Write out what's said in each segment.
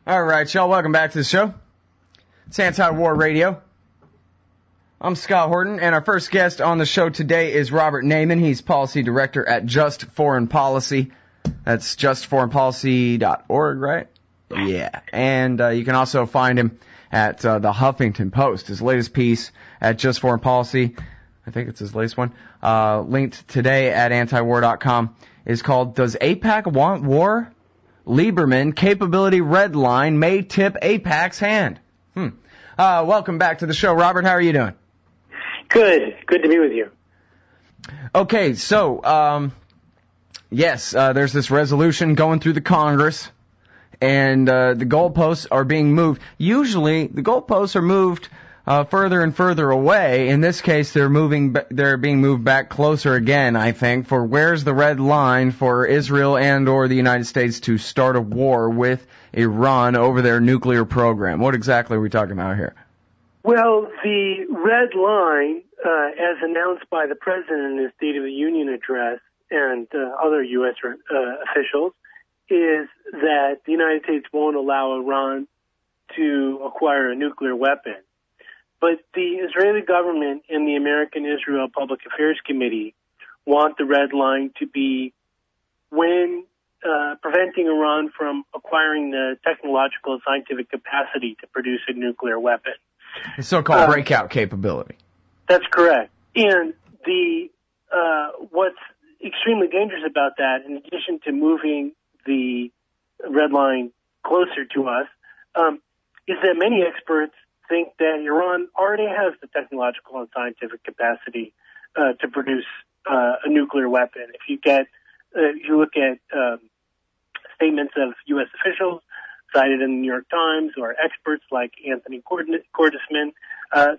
All right, y'all, welcome back to the show. It's Anti-War Radio. I'm Scott Horton, and our first guest on the show today is Robert Naiman. He's Policy Director at Just Foreign Policy. That's justforeignpolicy.org, right? Yeah. And you can also find him at the Huffington Post. His latest piece at Just Foreign Policy, I think it's his latest one, linked today at antiwar.com, is called Does AIPAC Want War? Lieberman, capability red line may tip AIPAC's hand. Welcome back to the show, Robert. How are you doing? Good. Good to be with you. Okay, so, yes, there's this resolution going through the Congress, and the goalposts are being moved. Usually, the goalposts are moved further and further away. In this case, they're being moved back closer again, I think, for where's the red line for Israel and or the United States to start a war with Iran over their nuclear program. What exactly are we talking about here? Well, the red line, as announced by the President in his State of the Union address and other U.S. officials, is that the United States won't allow Iran to acquire a nuclear weapon. But the Israeli government and the American Israel Public Affairs Committee want the red line to be when preventing Iran from acquiring the technological and scientific capacity to produce a nuclear weapon. The so-called breakout capability. That's correct. And the what's extremely dangerous about that, in addition to moving the red line closer to us, is that many experts think that Iran already has the technological and scientific capacity to produce a nuclear weapon. If you look at statements of U.S. officials cited in the New York Times or experts like Anthony Cordesman,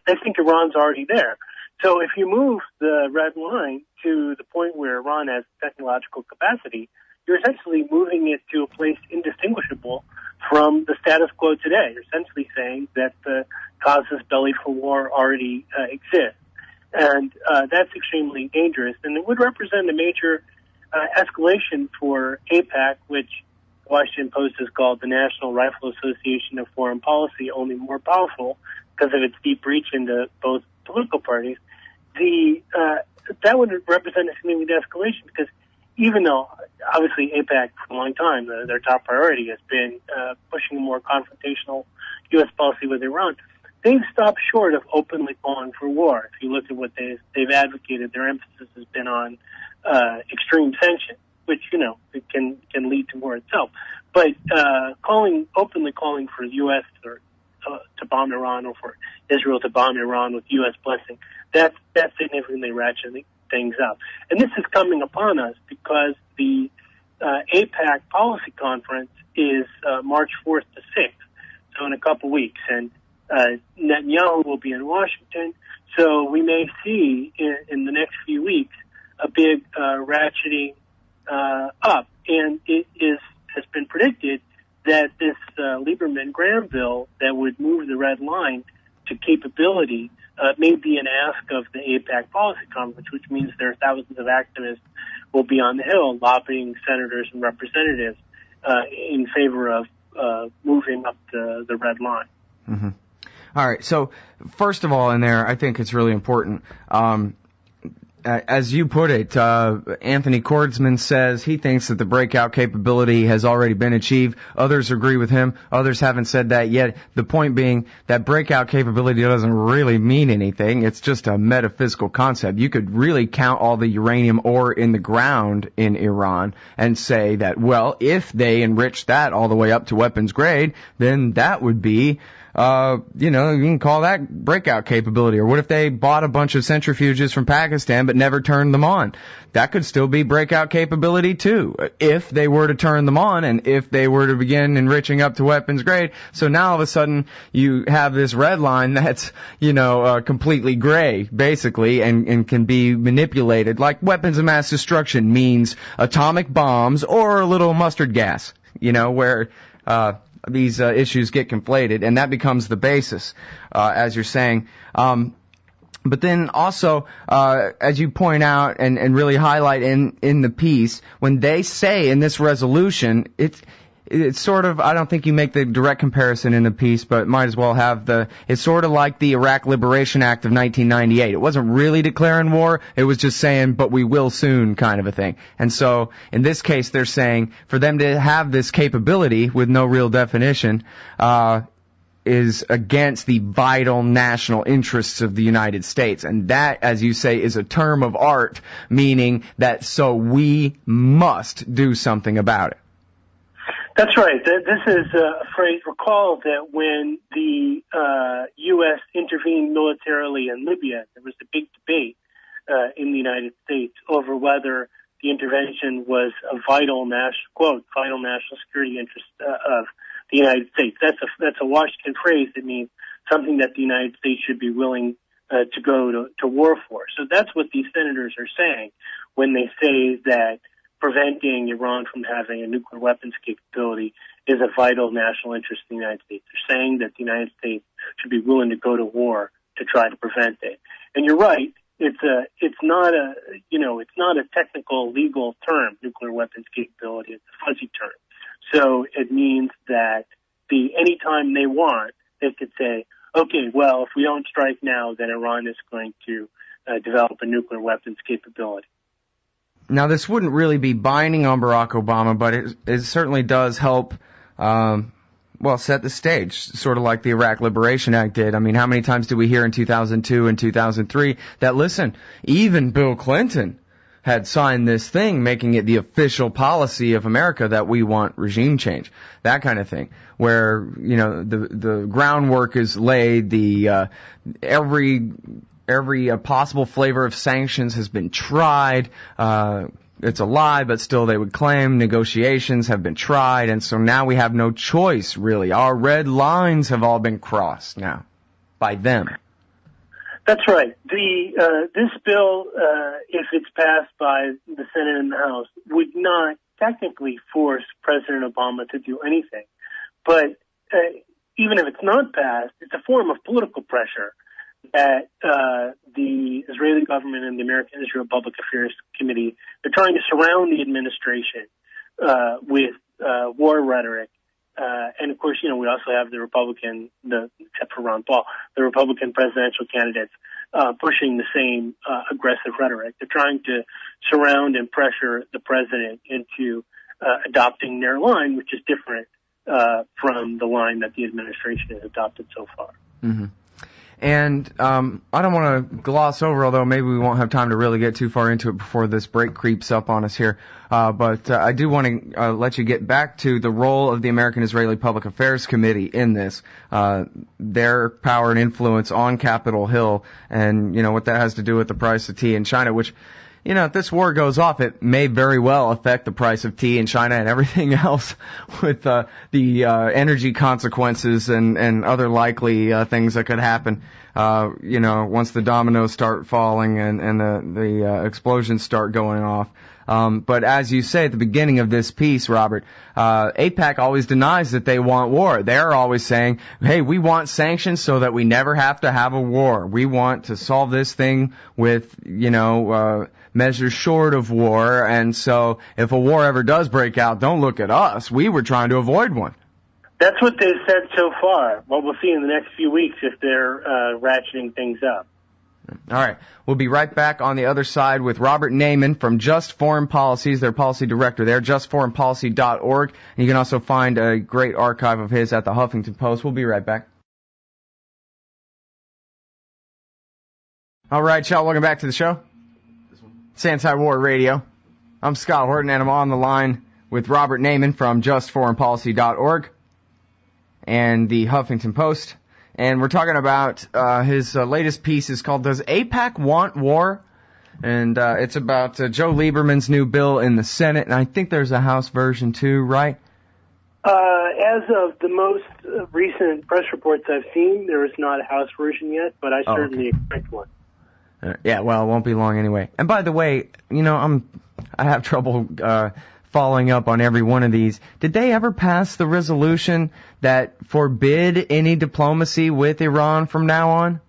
they think Iran's already there. So if you move the red line to the point where Iran has technological capacity, you're essentially moving it to a place indistinguishable from the status quo today. You're essentially saying that the casus belli for war already exists. And that's extremely dangerous. And it would represent a major escalation for AIPAC, which Washington Post has called the National Rifle Association of Foreign Policy, only more powerful because of its deep reach into both political parties. That would represent a significant escalation because even though, obviously, AIPAC for a long time, their top priority has been pushing a more confrontational U.S. policy with Iran, they've stopped short of openly calling for war. If you look at what they've advocated, their emphasis has been on extreme sanctions, which, it can lead to war itself. But openly calling for the U.S. to bomb Iran or for Israel to bomb Iran with U.S. blessing, that's significantly ratcheting things up. And this is coming upon us because the AIPAC policy conference is March 4th to 6th, so in a couple weeks. And Netanyahu will be in Washington, so we may see in the next few weeks a big ratcheting up. And it has been predicted that this Lieberman-Graham bill that would move the red line to capability may be an ask of the AIPAC policy conference, which means there are thousands of activists will be on the Hill lobbying senators and representatives in favor of moving up the red line. Mm-hmm. All right. So first of all, in there, I think it's really important. As you put it, Anthony Cordesman says he thinks that the breakout capability has already been achieved. Others agree with him. Others haven't said that yet. The point being that breakout capability doesn't really mean anything. It's just a metaphysical concept. You could really count all the uranium ore in the ground in Iran and say that, well, if they enrich that all the way up to weapons grade, then that would be you can call that breakout capability. Or what if they bought a bunch of centrifuges from Pakistan but never turned them on? That could still be breakout capability too, if they were to turn them on and if they were to begin enriching up to weapons grade. So now all of a sudden you have this red line that's, completely gray, basically, and can be manipulated. Like weapons of mass destruction means atomic bombs or a little mustard gas, where these issues get conflated, and that becomes the basis, as you're saying. But then also, as you point out and really highlight in the piece, when they say in this resolution, it's sort of, I don't think you make the direct comparison in the piece, but might as well have it's sort of like the Iraq Liberation Act of 1998. It wasn't really declaring war, it was just saying, but we will soon kind of a thing. And so, in this case, they're saying, for them to have this capability with no real definition, is against the vital national interests of the United States. And that, as you say, is a term of art, meaning that so we must do something about it. That's right. This is a phrase. Recall that when the U.S. intervened militarily in Libya, there was a big debate in the United States over whether the intervention was a vital national security interest of the United States. That's a Washington phrase that means something that the United States should be willing to go to war for. So that's what these senators are saying when they say that preventing Iran from having a nuclear weapons capability is a vital national interest in the United States. They're saying that the United States should be willing to go to war to try to prevent it. And you're right. It's not a technical legal term, nuclear weapons capability. It's a fuzzy term. So it means that anytime they want, they could say, okay, well, if we don't strike now, then Iran is going to develop a nuclear weapons capability. Now, this wouldn't really be binding on Barack Obama, but it certainly does help, set the stage, sort of like the Iraq Liberation Act did. I mean, how many times did we hear in 2002 and 2003 that, listen, even Bill Clinton had signed this thing, making it the official policy of America that we want regime change, that kind of thing, where, the groundwork is laid, every possible flavor of sanctions has been tried. It's a lie, but still they would claim negotiations have been tried, and so now we have no choice, really. Our red lines have all been crossed now by them. That's right. This bill, if it's passed by the Senate and the House, would not technically force President Obama to do anything. But even if it's not passed, it's a form of political pressure that the Israeli government and the American Israel Public Affairs Committee, they're trying to surround the administration with war rhetoric. And of course, we also have the Republican, except for Ron Paul, the Republican presidential candidates pushing the same aggressive rhetoric. They're trying to surround and pressure the president into adopting their line, which is different from the line that the administration has adopted so far. Mm-hmm. And I don't want to gloss over, although maybe we won't have time to really get too far into it before this break creeps up on us here. But I do want to let you get back to the role of the American Israeli Public Affairs Committee in this, their power and influence on Capitol Hill, and what that has to do with the price of tea in China, which, if this war goes off, it may very well affect the price of tea in China and everything else with the energy consequences and other likely things that could happen. Once the dominoes start falling and the explosions start going off. But as you say at the beginning of this piece, Robert, AIPAC always denies that they want war. They're always saying, hey, we want sanctions so that we never have to have a war. We want to solve this thing with, measures short of war. And so if a war ever does break out, don't look at us. We were trying to avoid one. That's what they've said so far. Well, we'll see in the next few weeks if they're ratcheting things up. All right. We'll be right back on the other side with Robert Naiman from Just Foreign Policies, their policy director there, justforeignpolicy.org. And you can also find a great archive of his at the Huffington Post. We'll be right back. All right, y'all. Welcome back to the show. It's Anti-War Radio. I'm Scott Horton, and I'm on the line with Robert Naiman from justforeignpolicy.org and the Huffington Post. And we're talking about his latest piece is called Does AIPAC Want War? And it's about Joe Lieberman's new bill in the Senate, and I think there's a House version too, right? As of the most recent press reports I've seen, there is not a House version yet, but I certainly expect one. Yeah, well, it won't be long anyway. And by the way, I have trouble following up on every one of these. Did they ever pass the resolution that forbid any diplomacy with Iran from now on?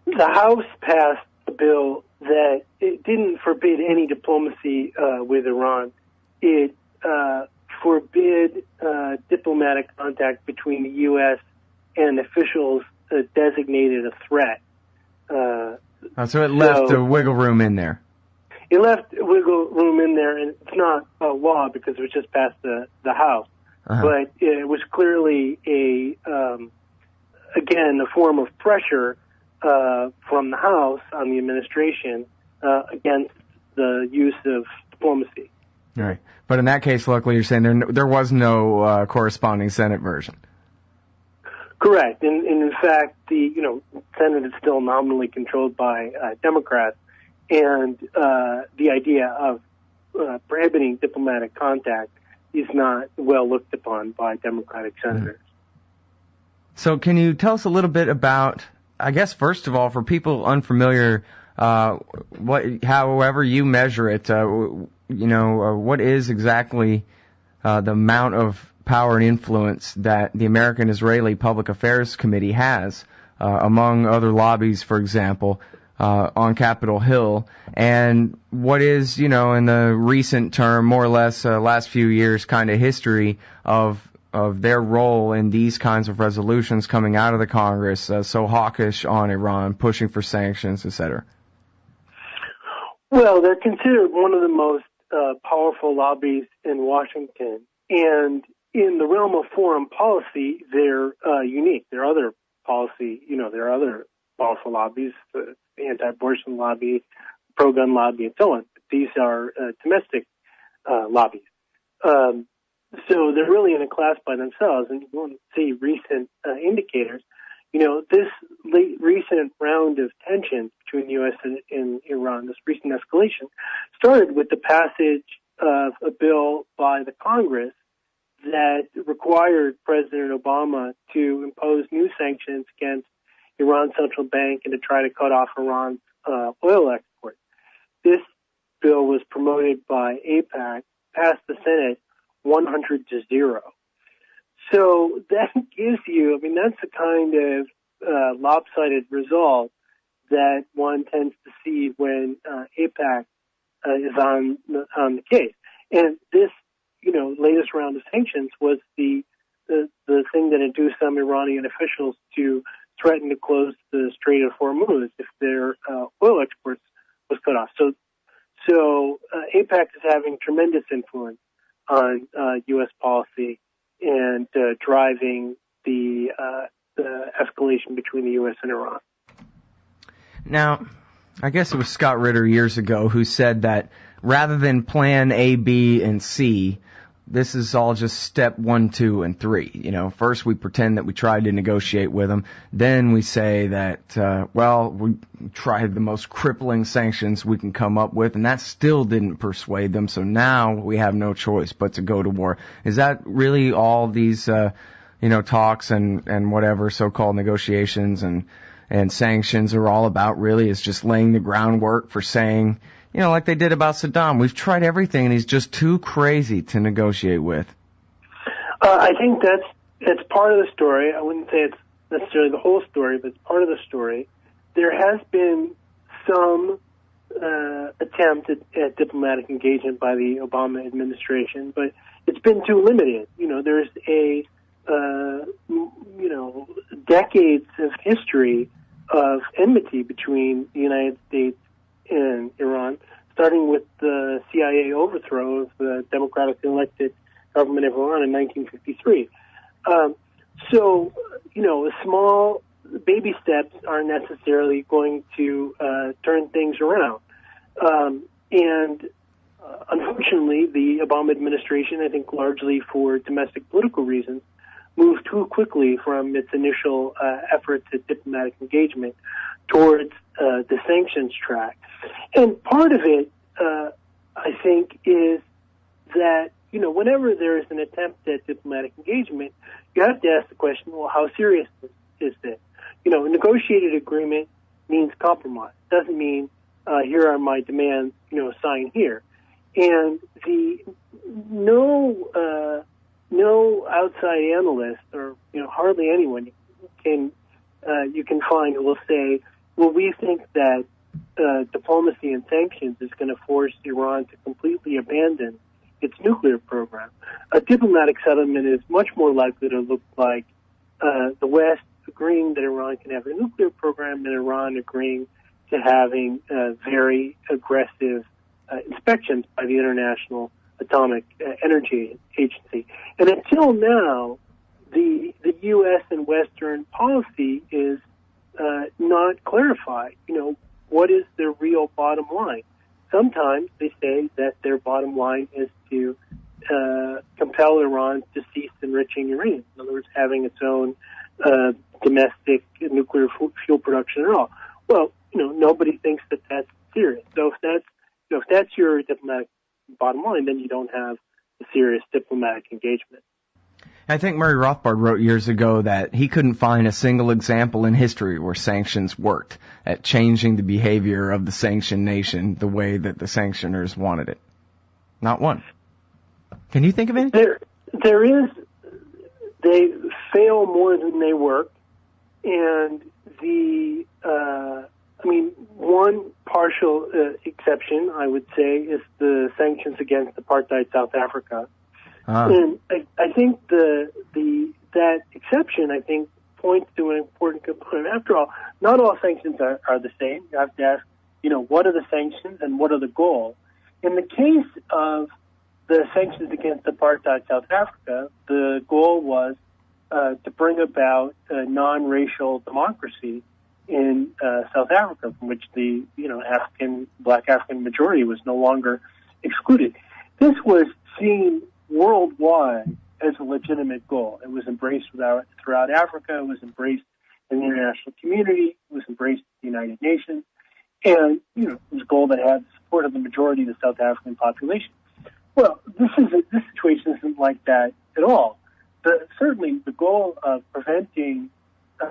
The House passed a bill that it didn't forbid any diplomacy with Iran. It forbid diplomatic contact between the U.S. and officials designated a threat. So it left a wiggle room in there. It left wiggle room in there, and it's not a law because it was just passed the House. But it was clearly again, a form of pressure from the House on the administration against the use of diplomacy. All right. But in that case, luckily, you're saying there was no corresponding Senate version. Correct. And in fact, the Senate is still nominally controlled by Democrats, and the idea of prohibiting diplomatic contact is not well looked upon by Democratic senators. So can you tell us a little bit about, I guess, first of all, for people unfamiliar, however you measure it, what is exactly the amount of power and influence that the American-Israeli Public Affairs Committee has among other lobbies, for example, on Capitol Hill, and what is, in the recent term, more or less, last few years kind of history of their role in these kinds of resolutions coming out of the Congress, so hawkish on Iran, pushing for sanctions, etc.? Well, they're considered one of the most powerful lobbies in Washington, and in the realm of foreign policy, they're unique. There are other policy, there are other powerful lobbies, the anti-abortion lobby, pro-gun lobby, and so on. But these are domestic lobbies. So they're really in a class by themselves, and you want to see recent indicators. This recent round of tensions between the U.S. and Iran, this recent escalation, started with the passage of a bill by the Congress that required President Obama to impose new sanctions against Iran's central bank and to try to cut off Iran's oil exports. This bill was promoted by AIPAC, passed the Senate 100-0. So that gives you, that's the kind of lopsided result that one tends to see when AIPAC is on the case. And this, latest round of sanctions was the thing that induced some Iranian officials to threaten to close the Strait of Hormuz if their oil exports was cut off. So AIPAC is having tremendous influence on U.S. policy and driving the escalation between the U.S. and Iran. Now, I guess it was Scott Ritter years ago who said that rather than plan A, B, and C, this is all just step 1, 2, and 3. First we pretend that we tried to negotiate with them. Then we say that, we tried the most crippling sanctions we can come up with, and that still didn't persuade them. So now we have no choice but to go to war. Is that really all these, talks and whatever so-called negotiations and sanctions are all about? Really, is just laying the groundwork for saying, like they did about Saddam, we've tried everything and he's just too crazy to negotiate with? I think that's part of the story. I wouldn't say it's necessarily the whole story, but it's part of the story. There has been some attempt at diplomatic engagement by the Obama administration, but it's been too limited. There's decades of history of enmity between the United States and Iran, starting with the CIA overthrow of the democratically elected government of Iran in 1953. Small baby steps aren't necessarily going to turn things around. Unfortunately, the Obama administration, I think largely for domestic political reasons, moved too quickly from its initial efforts at diplomatic engagement towards the sanctions track. And part of it, I think, is that, whenever there is an attempt at diplomatic engagement, you have to ask the question, well, how serious is this? A negotiated agreement means compromise. It doesn't mean, here are my demands, sign here. And no outside analyst or, hardly anyone you can find who will say, well, we think that diplomacy and sanctions is going to force Iran to completely abandon its nuclear program. A diplomatic settlement is much more likely to look like the West agreeing that Iran can have a nuclear program and Iran agreeing to having very aggressive inspections by the International Atomic Energy Agency. And until now, the U.S. and Western policy is not clarified. What is their real bottom line? Sometimes they say that their bottom line is to compel Iran to cease enriching uranium. In other words, having its own domestic nuclear fuel production at all. Well, nobody thinks that that's serious. So if that's your diplomatic bottom line, then you don't have a serious diplomatic engagement. I think Murray Rothbard wrote years ago that he couldn't find a single example in history where sanctions worked at changing the behavior of the sanctioned nation the way that the sanctioners wanted it. Not one. Can you think of any? There is. They fail more than they work, and one partial exception, I would say, is the sanctions against apartheid South Africa. And I think that exception, I think, points to an important component. After all, not all sanctions are the same. You have to ask, what are the sanctions and what are the goals? In the case of the sanctions against apartheid South Africa, the goal was to bring about a non-racial democracy in South Africa, from which the black African majority was no longer excluded. This was seen worldwide as a legitimate goal. It was embraced throughout Africa. It was embraced in the international community. It was embraced in the United Nations. And, it was a goal that had the support of the majority of the South African population. Well, this situation isn't like that at all. Certainly the goal of preventing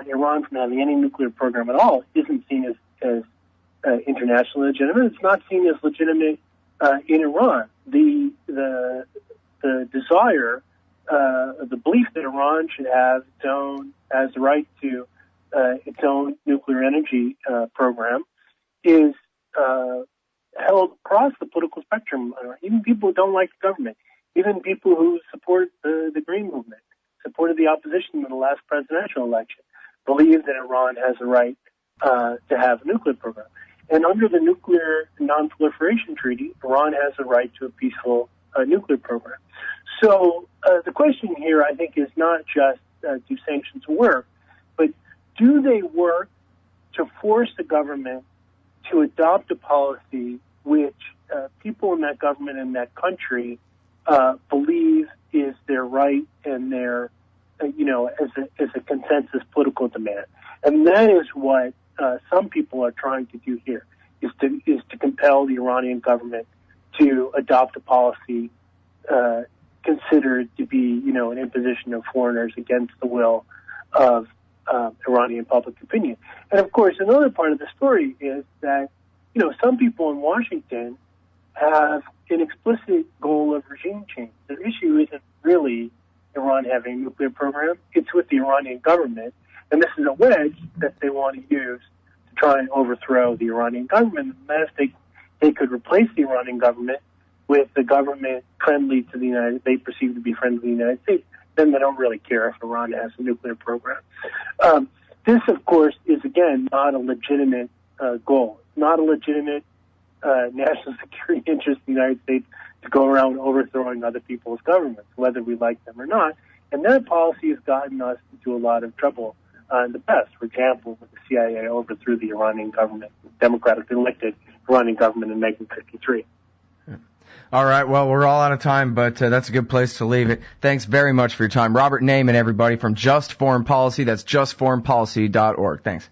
Iran from having any nuclear program at all isn't seen as internationally legitimate. It's not seen as legitimate in Iran. The desire, the belief that Iran should have has the right to its own nuclear energy program is held across the political spectrum. Even people who don't like the government, even people who support the Green Movement, supported the opposition in the last presidential election, believe that Iran has a right to have a nuclear program. And under the Nuclear Non-Proliferation Treaty, Iran has a right to a peaceful nuclear program. So the question here, I think, is not just do sanctions work, but do they work to force the government to adopt a policy which people in that government and that country believe is their right and their, as a consensus political demand. And that is what some people are trying to do here, is to compel the Iranian government to adopt a policy considered to be, an imposition of foreigners against the will of Iranian public opinion. And of course, another part of the story is that, some people in Washington have an explicit goal of regime change. The issue isn't really Iran having a nuclear program. It's with the Iranian government. And this is a wedge that they want to use to try and overthrow the Iranian government. And if they could replace the Iranian government with the government friendly to they perceive to be friendly to the United States, then they don't really care if Iran has a nuclear program. This, of course, is, again, not a legitimate goal. It's not a legitimate national security interest in the United States to go around overthrowing other people's governments, whether we like them or not. And that policy has gotten us into a lot of trouble in the past. For example, when the CIA overthrew the Iranian government, democratically elected Iranian government in 1953. All right, well, we're all out of time, but that's a good place to leave it. Thanks very much for your time. Robert Naiman, everybody, from Just Foreign Policy. That's justforeignpolicy.org. Thanks.